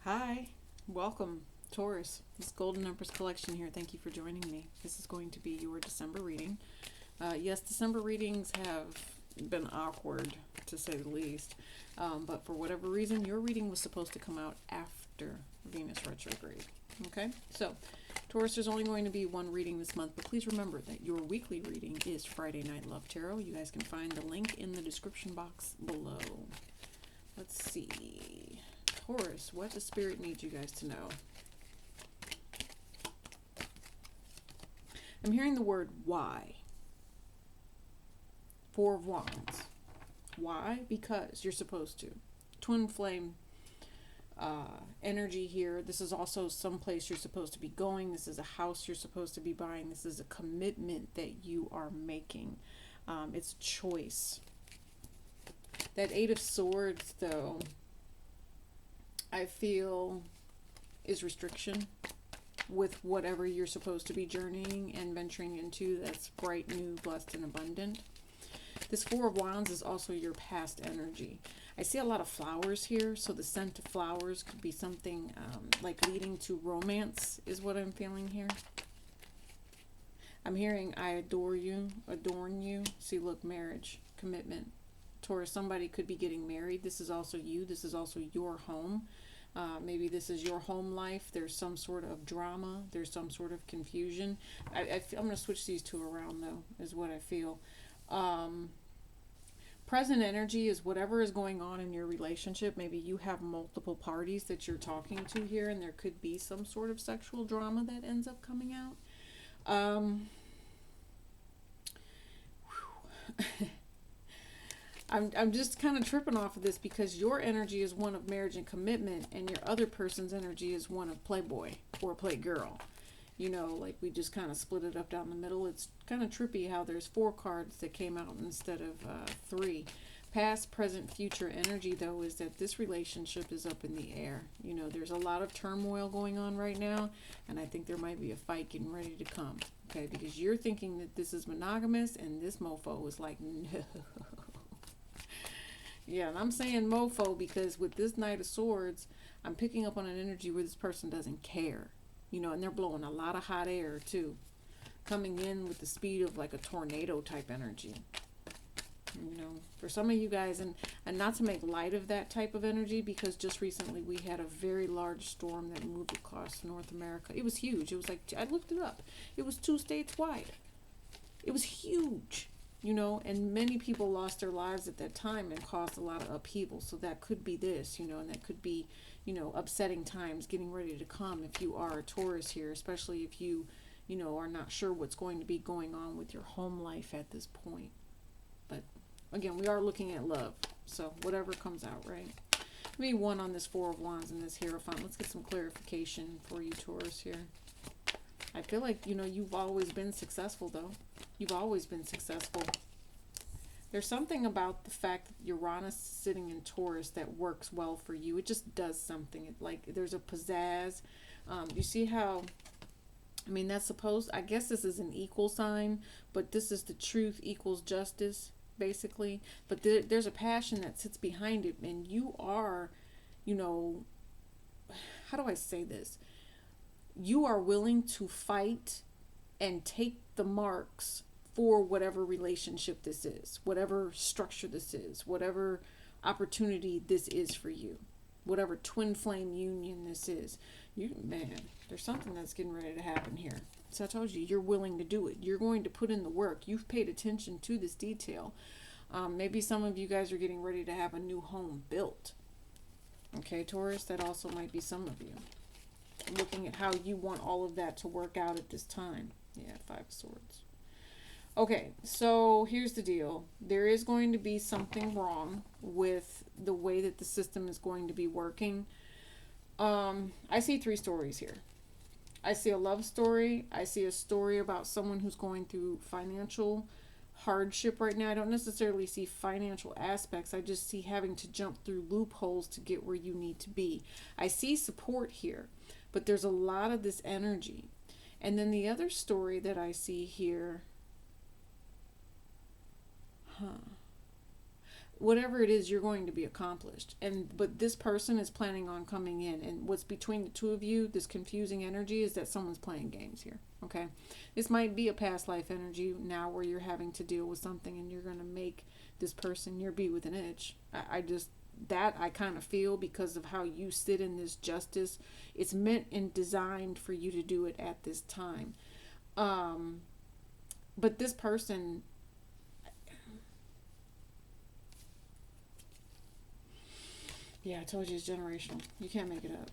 Hi, welcome, Taurus. This Golden Empress collection here. Thank you for joining me. This is going to be your December reading. Yes, December readings have been awkward, to say the least. But for whatever reason, your reading was supposed to come out after Venus retrograde. Okay, so Taurus, there's only going to be one reading this month, but please remember that your weekly reading is Friday Night Love Tarot. You guys can find the link in the description box below. Let's see. Taurus, what does Spirit need you guys to know? I'm hearing the word why. Four of Wands. Why? Because you're supposed to. Twin flame energy here. This is also someplace you're supposed to be going. This is a house you're supposed to be buying. This is a commitment that you are making. It's choice. That Eight of Swords, though, I feel is restriction with whatever you're supposed to be journeying and venturing into that's bright, new, blessed, and abundant. This Four of Wands is also your past energy. I see a lot of flowers here, so the scent of flowers could be something like leading to romance is what I'm feeling here. I'm hearing I adore you, adorn you. See, look, marriage, commitment. Taurus, somebody could be getting married. This is also you. This is also your home. Maybe this is your home life. There's some sort of drama. There's some sort of confusion. I'm going to switch these two around, though, is what I feel. Present energy is whatever is going on in your relationship. Maybe you have multiple parties that you're talking to here, and there could be some sort of sexual drama that ends up coming out. I'm just kind of tripping off of this because your energy is one of marriage and commitment, and your other person's energy is one of playboy or playgirl. You know, like we just kind of split it up down the middle. It's kind of trippy how there's 4 cards that came out instead of 3. Past, present, future energy, though, is that this relationship is up in the air. You know, there's a lot of turmoil going on right now, and I think there might be a fight getting ready to come. Okay, because you're thinking that this is monogamous, and this mofo is like, no. Yeah, and I'm saying mofo because with this Knight of Swords, I'm picking up on an energy where this person doesn't care. You know, and they're blowing a lot of hot air, too. Coming in with the speed of like a tornado type energy. You know, for some of you guys, and not to make light of that type of energy, because just recently we had a very large storm that moved across North America. It was huge. It was like, I looked it up. It was 2 states wide. It was huge. You know, and many people lost their lives at that time and caused a lot of upheaval. So that could be this, you know, and that could be, you know, upsetting times getting ready to come if you are a Taurus here, especially if you know, are not sure what's going to be going on with your home life at this point. But again, we are looking at love. So whatever comes out, right? Maybe 1 on this 4 of Wands and this Hierophant. Let's get some clarification for you, Taurus, here. I feel like, you know, you've always been successful, though. You've always been successful. There's something about the fact that Uranus is sitting in Taurus that works well for you. It just does something. It, like, there's a pizzazz. You see how, I mean, that's supposed, I guess this is an equal sign, but this is the truth equals justice, basically. But there's a passion that sits behind it, and you are, you know, how do I say this? You are willing to fight and take the marks for whatever relationship this is, whatever structure this is, whatever opportunity this is for you, whatever twin flame union this is. You, man, there's something that's getting ready to happen here. So I told you, you're willing to do it. You're going to put in the work. You've paid attention to this detail. Maybe some of you guys are getting ready to have a new home built. Okay, Taurus, that also might be some of you. Looking at how you want all of that to work out at this time. Yeah, 5 of Swords. Okay, so here's the deal. There is going to be something wrong with the way that the system is going to be working. I see 3 stories here. I see a love story. I see a story about someone who's going through financial hardship right now. I don't necessarily see financial aspects. I just see having to jump through loopholes to get where you need to be. I see support here, but there's a lot of this energy. And then the other story that I see here, whatever it is, you're going to be accomplished. But this person is planning on coming in, and what's between the two of you, this confusing energy, is that someone's playing games here. Okay, this might be a past life energy now where you're having to deal with something and you're going to make this person your bee with an itch. I kind of feel, because of how you sit in this justice, it's meant and designed for you to do it at this time. But this person, yeah, I told you it's generational. You can't make it up.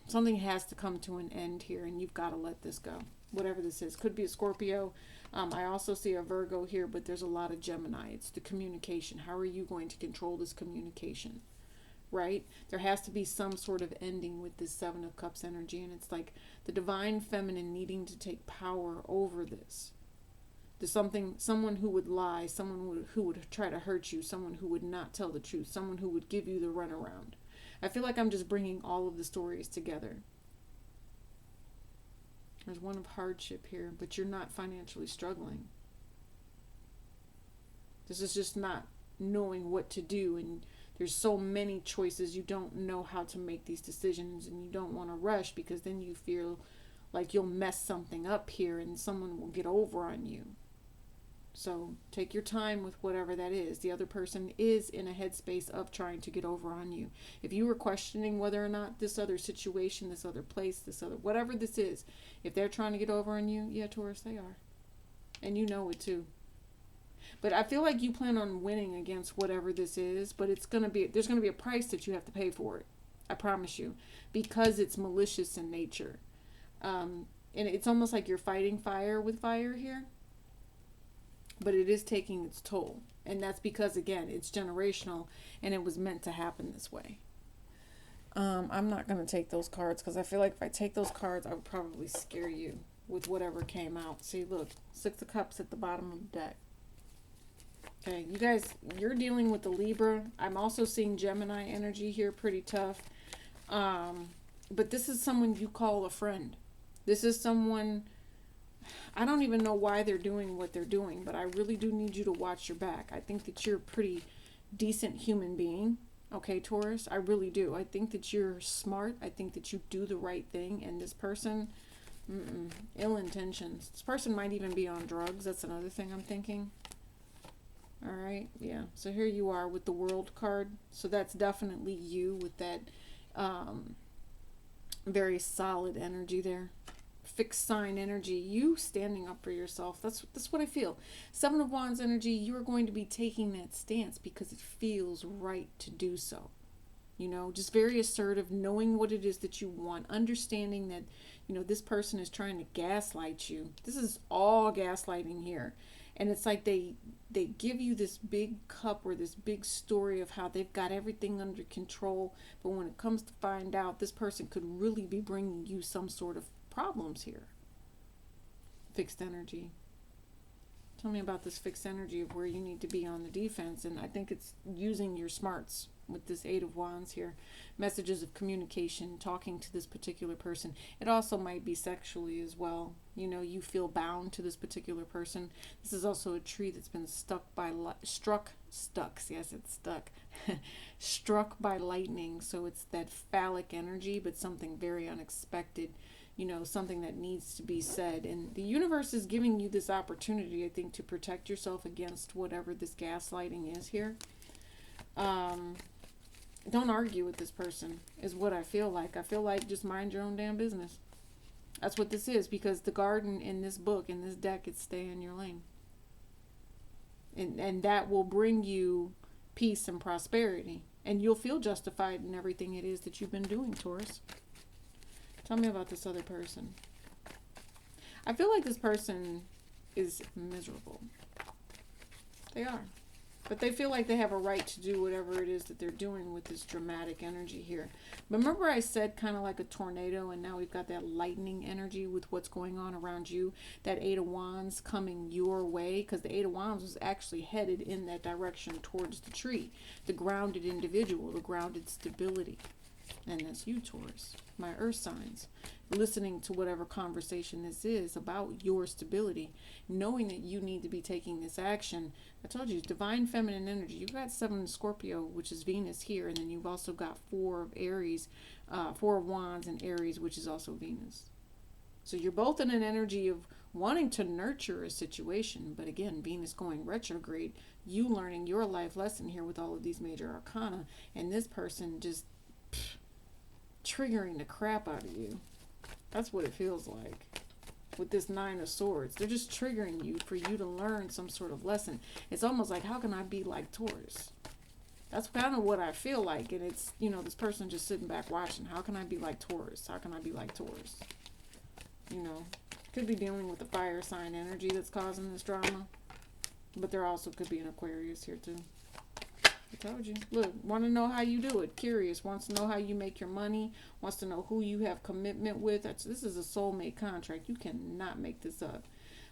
Something has to come to an end here, and you've got to let this go. Whatever this is. Could be a Scorpio. I also see a Virgo here, but there's a lot of Gemini. It's the communication. How are you going to control this communication? Right? There has to be some sort of ending with this Seven of Cups energy, and it's like the divine feminine needing to take power over this. There's someone who would lie, someone who would try to hurt you, someone who would not tell the truth, someone who would give you the runaround. I feel like I'm just bringing all of the stories together. There's one of hardship here, but you're not financially struggling. This is just not knowing what to do, and there's so many choices. You don't know how to make these decisions, and you don't want to rush, because then you feel like you'll mess something up here and someone will get over on you. So take your time with whatever that is. The other person is in a headspace of trying to get over on you. If you were questioning whether or not this other situation, this other place, this other, whatever this is, if they're trying to get over on you, yeah, Taurus, they are. And you know it too. But I feel like you plan on winning against whatever this is, but there's going to be a price that you have to pay for it. I promise you. Because it's malicious in nature. And it's almost like you're fighting fire with fire here. But it is taking its toll. And that's because, again, it's generational and it was meant to happen this way. I'm not going to take those cards, because I feel like if I take those cards, I would probably scare you with whatever came out. See, look, Six of Cups at the bottom of the deck. Okay, you guys, you're dealing with the Libra. I'm also seeing Gemini energy here, pretty tough. But this is someone you call a friend. This is someone, I don't even know why they're doing what they're doing, but I really do need you to watch your back. I think that you're a pretty decent human being. Okay, Taurus, I really do. I think that you're smart. I think that you do the right thing. And this person, ill intentions. This person might even be on drugs. That's another thing I'm thinking. All right, yeah. So here you are with the World card. So that's definitely you with that very solid energy there. Fixed sign energy. You standing up for yourself. That's what I feel. Seven of Wands energy. You are going to be taking that stance because it feels right to do so. You know, just very assertive, knowing what it is that you want, understanding that, you know, this person is trying to gaslight you. This is all gaslighting here. And it's like they give you this big cup or this big story of how they've got everything under control. But when it comes to find out, this person could really be bringing you some sort of problems here. Fixed energy. Tell me about this fixed energy of where you need to be on the defense. And I think it's using your smarts with this Eight of Wands here. Messages of communication, talking to this particular person. It also might be sexually as well. You know, you feel bound to this particular person. This is also a tree that's been struck by lightning. So it's that phallic energy, but something very unexpected. You know, something that needs to be said. And the universe is giving you this opportunity, I think, to protect yourself against whatever this gaslighting is here. Don't argue with this person is what I feel like. I feel like just mind your own damn business. That's what this is, because the garden in this book, in this deck, is stay in your lane. And that will bring you peace and prosperity. And you'll feel justified in everything it is that you've been doing, Taurus. Tell me about this other person. I feel like this person is miserable. They are. But they feel like they have a right to do whatever it is that they're doing with this dramatic energy here. But remember I said kind of like a tornado, and now we've got that lightning energy with what's going on around you. That Eight of Wands coming your way, because the Eight of Wands was actually headed in that direction towards the tree. The grounded individual, the grounded stability. And that's you, Taurus, my earth signs. Listening to whatever conversation this is about your stability, knowing that you need to be taking this action. I told you, divine feminine energy. You've got 7 Scorpio, which is Venus here, and then you've also got 4 of Aries, 4 of Wands and Aries, which is also Venus. So you're both in an energy of wanting to nurture a situation, but again, Venus going retrograde, you learning your life lesson here with all of these major arcana, and this person just triggering the crap out of you. That's what it feels like with this 9 of Swords. They're just triggering you for you to learn some sort of lesson. It's almost like, how can I be like Taurus? That's kind of what I feel like. And it's, you know, this person just sitting back watching. How can I be like Taurus? How can I be like Taurus? You know, could be dealing with the fire sign energy that's causing this drama. But there also could be an Aquarius here too. I told you. Look, want to know how you do it. Curious. Wants to know how you make your money. Wants to know who you have commitment with. This is a soulmate contract. You cannot make this up.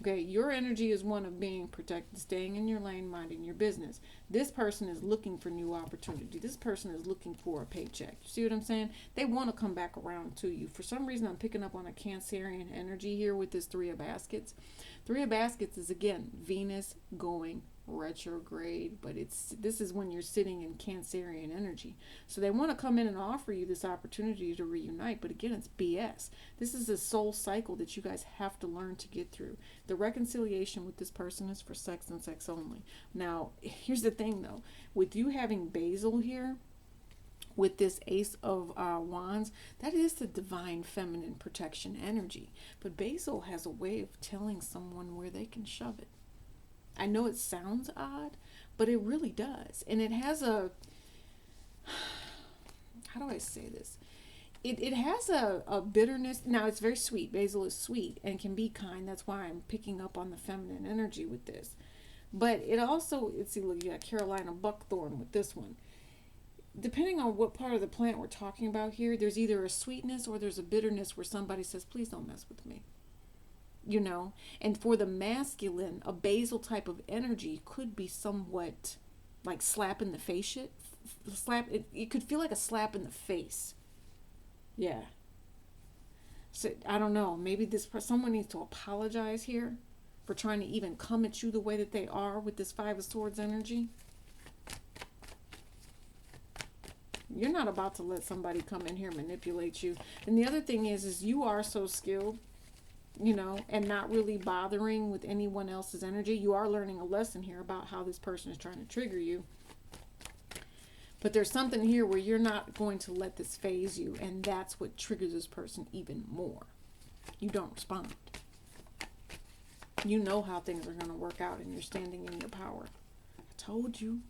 Okay, your energy is one of being protected, staying in your lane, minding your business. This person is looking for new opportunity. This person is looking for a paycheck. You see what I'm saying? They want to come back around to you. For some reason, I'm picking up on a Cancerian energy here with this 3 of Baskets. 3 of Baskets is, again, Venus going retrograde, but this is when you're sitting in Cancerian energy. So they want to come in and offer you this opportunity to reunite, but again, it's BS. This is a soul cycle that you guys have to learn to get through. The reconciliation with this person is for sex and sex only. Now, here's the thing though, with you having Basil here, with this Ace of Wands, that is the divine feminine protection energy. But Basil has a way of telling someone where they can shove it. I know it sounds odd, but it really does. And it has a, how do I say this? It has a bitterness. Now, it's very sweet. Basil is sweet and can be kind. That's why I'm picking up on the feminine energy with this. But it also, see, look, you got Carolina buckthorn with this one. Depending on what part of the plant we're talking about here, there's either a sweetness or there's a bitterness where somebody says, please don't mess with me. You know, and for the masculine, a basil type of energy could be somewhat like slap in the face shit. It could feel like a slap in the face. Yeah. So I don't know. Maybe someone needs to apologize here for trying to even come at you the way that they are with this 5 of Swords energy. You're not about to let somebody come in here and manipulate you. And the other thing is you are so skilled, you know, and not really bothering with anyone else's energy. You are learning a lesson here about how this person is trying to trigger you. But there's something here where you're not going to let this phase you, and that's what triggers this person even more. You don't respond. You know how things are going to work out, and you're standing in your power. I told you.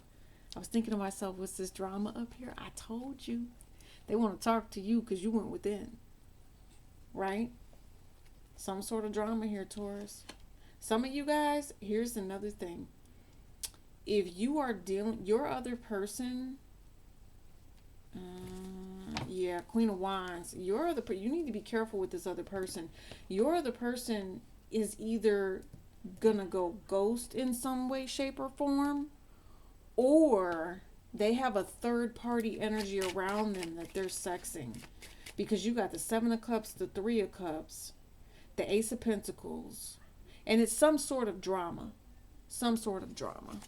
I was thinking to myself, what's this drama up here? I told you. They want to talk to you because you went within. Right? Some sort of drama here, Taurus. Some of you guys, here's another thing. If you are dealing, your other person, yeah, Queen of Wands, you need to be careful with this other person. Your other person is either gonna go ghost in some way, shape, or form, or they have a third party energy around them that they're sexing. Because you got the 7 of Cups, the 3 of Cups, the Ace of Pentacles, and it's some sort of drama. Some sort of drama.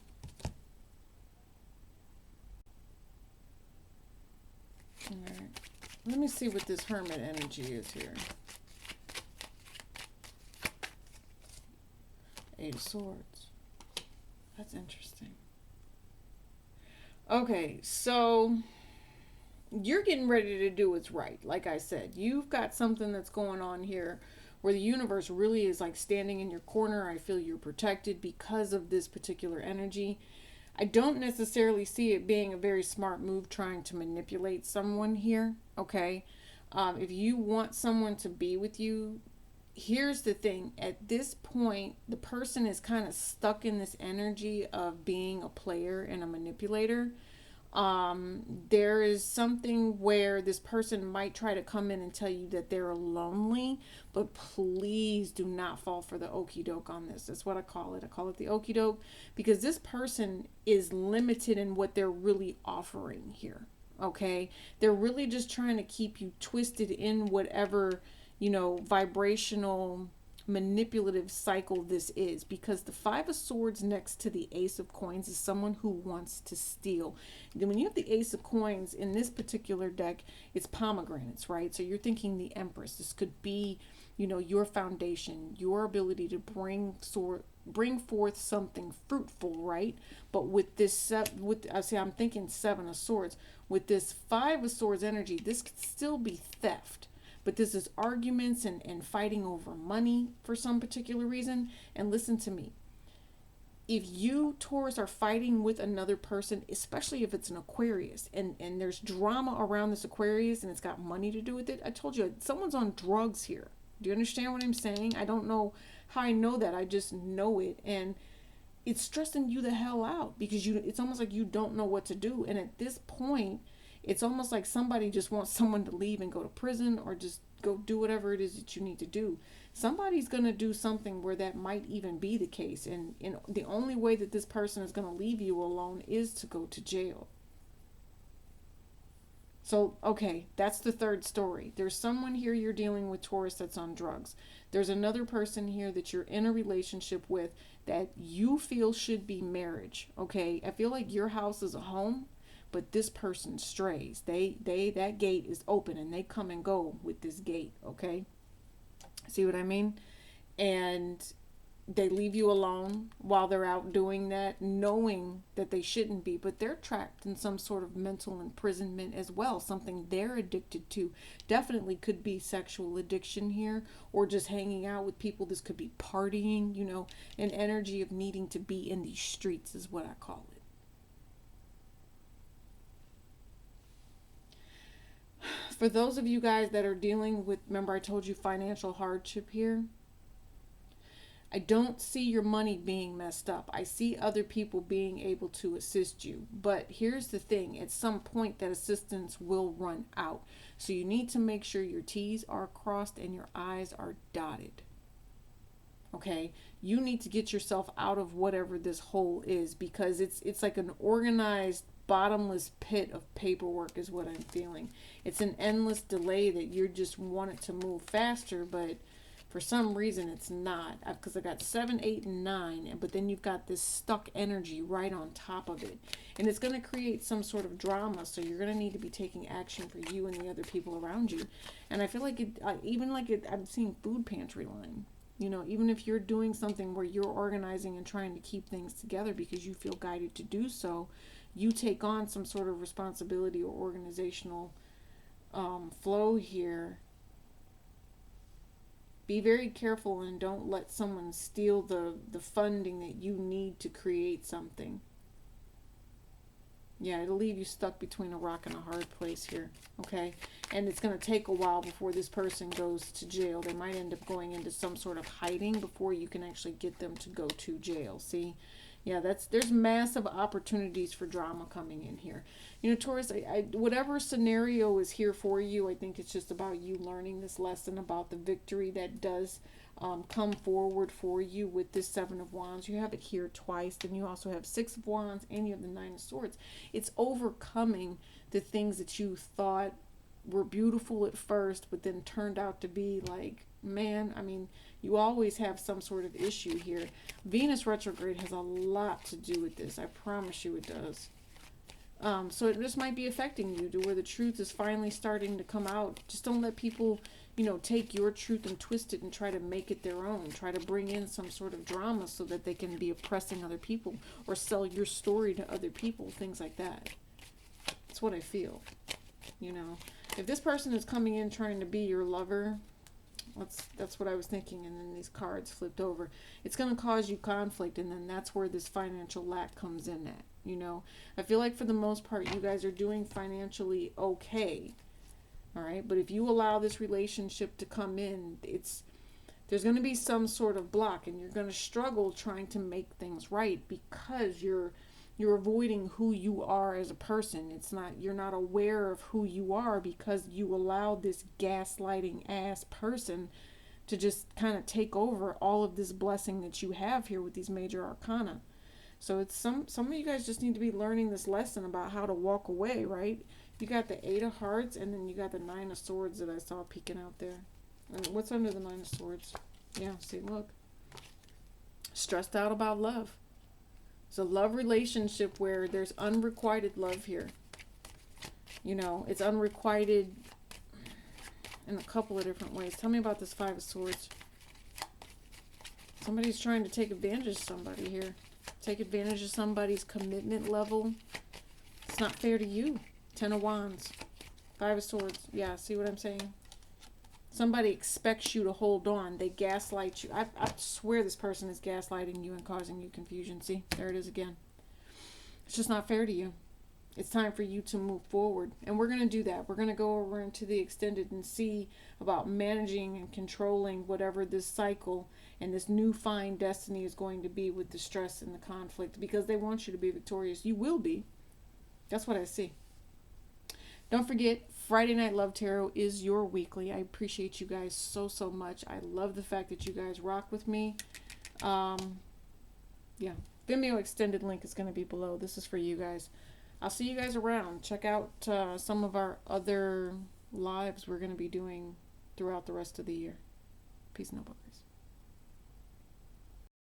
All right. Let me see what this Hermit energy is here. 8 of Swords. That's interesting. Okay, so you're getting ready to do what's right. Like I said, you've got something that's going on here where the universe really is like standing in your corner. I feel you're protected because of this particular energy. I don't necessarily see it being a very smart move trying to manipulate someone here, okay? If you want someone to be with you, here's the thing. At this point, the person is kind of stuck in this energy of being a player and a manipulator. There is something where this person might try to come in and tell you that they're lonely, but please do not fall for the okie doke on this. That's what I call it. I call it the okie doke because this person is limited in what they're really offering here. Okay, they're really just trying to keep you twisted in whatever, vibrational manipulative cycle this is, because the Five of Swords next to the Ace of Coins is someone who wants to steal. Then when you have the Ace of Coins in this particular deck, it's pomegranates, right? So you're thinking the Empress. This could be, your foundation, your ability to bring forth something fruitful, right? But with this, I'm thinking Seven of Swords. With this Five of Swords energy, this could still be theft. But this is arguments and fighting over money for some particular reason. And listen to me. If you, Taurus, are fighting with another person, especially if it's an Aquarius, and there's drama around this Aquarius and it's got money to do with it, I told you, someone's on drugs here. Do you understand what I'm saying? I don't know how I know that. I just know it. And it's stressing you the hell out because it's almost like you don't know what to do. And at this point, it's almost like somebody just wants someone to leave and go to prison or just go do whatever it is that you need to do. Somebody's going to do something where that might even be the case. And the only way that this person is going to leave you alone is to go to jail. So, okay, that's the third story. There's someone here you're dealing with, Taurus, that's on drugs. There's another person here that you're in a relationship with that you feel should be marriage, okay? I feel like your house is a home, but this person strays. That gate is open and they come and go with this gate, okay? See what I mean? And they leave you alone while they're out doing that, knowing that they shouldn't be, but they're trapped in some sort of mental imprisonment as well, something they're addicted to. Definitely could be sexual addiction here, or just hanging out with people. This could be partying, an energy of needing to be in these streets is what I call it. For those of you guys that are dealing with, remember I told you financial hardship here? I don't see your money being messed up. I see other people being able to assist you. But here's the thing. At some point, that assistance will run out. So you need to make sure your T's are crossed and your I's are dotted. Okay? You need to get yourself out of whatever this hole is, because it's like an organized bottomless pit of paperwork is what I'm feeling. It's an endless delay that you just want it to move faster, but for some reason it's not, because I got 7, 8, and 9, but then you've got this stuck energy right on top of it, and it's going to create some sort of drama. So you're going to need to be taking action for you and the other people around you. And I feel like I'm seeing food pantry line. Even if you're doing something where you're organizing and trying to keep things together because you feel guided to do so, you take on some sort of responsibility or organizational flow here. Be very careful and don't let someone steal the funding that you need to create something. Yeah, it'll leave you stuck between a rock and a hard place here, okay? And it's going to take a while before this person goes to jail. They might end up going into some sort of hiding before you can actually get them to go to jail, see? Yeah, there's massive opportunities for drama coming in here. Taurus, whatever scenario is here for you, I think it's just about you learning this lesson about the victory that does come forward for you with this Seven of Wands. You have it here twice, then you also have Six of Wands, and you have the Nine of Swords. It's overcoming the things that you thought were beautiful at first, but then turned out to be like, man, you always have some sort of issue here. Venus retrograde has a lot to do with this. I promise you it does. So this might be affecting you to where the truth is finally starting to come out. Just don't let people, take your truth and twist it and try to make it their own. Try to bring in some sort of drama so that they can be oppressing other people or sell your story to other people, things like that. That's what I feel. If this person is coming in trying to be your lover, that's what I was thinking, and then these cards flipped over. It's going to cause you conflict, and then that's where this financial lack comes in at. I feel like for the most part you guys are doing financially okay, all right? But if you allow this relationship to come in, there's going to be some sort of block, and you're going to struggle trying to make things right because you're avoiding who you are as a person. You're not aware of who you are because you allow this gaslighting ass person to just kind of take over all of this blessing that you have here with these major arcana. So it's some of you guys just need to be learning this lesson about how to walk away, right? You got the 8 of Hearts, and then you got the 9 of Swords that I saw peeking out there. And what's under the 9 of Swords? Yeah, see, look. Stressed out about love. It's a love relationship where there's unrequited love here. You know, it's unrequited in a couple of different ways. Tell me about this 5 of Swords. Somebody's trying to take advantage of somebody here. Take advantage of somebody's commitment level. It's not fair to you. 10 of Wands. 5 of Swords. Yeah, see what I'm saying? Somebody expects you to hold on. They gaslight you. I swear this person is gaslighting you and causing you confusion. See, there it is again. It's just not fair to you. It's time for you to move forward. And we're going to do that. We're going to go over into the extended and see about managing and controlling whatever this cycle and this new fine destiny is going to be with the stress and the conflict, because they want you to be victorious. You will be. That's what I see. Don't forget, Friday Night Love Tarot is your weekly. I appreciate you guys so, so much. I love the fact that you guys rock with me. Yeah. Vimeo extended link is going to be below. This is for you guys. I'll see you guys around. Check out some of our other lives we're going to be doing throughout the rest of the year. Peace and love, guys.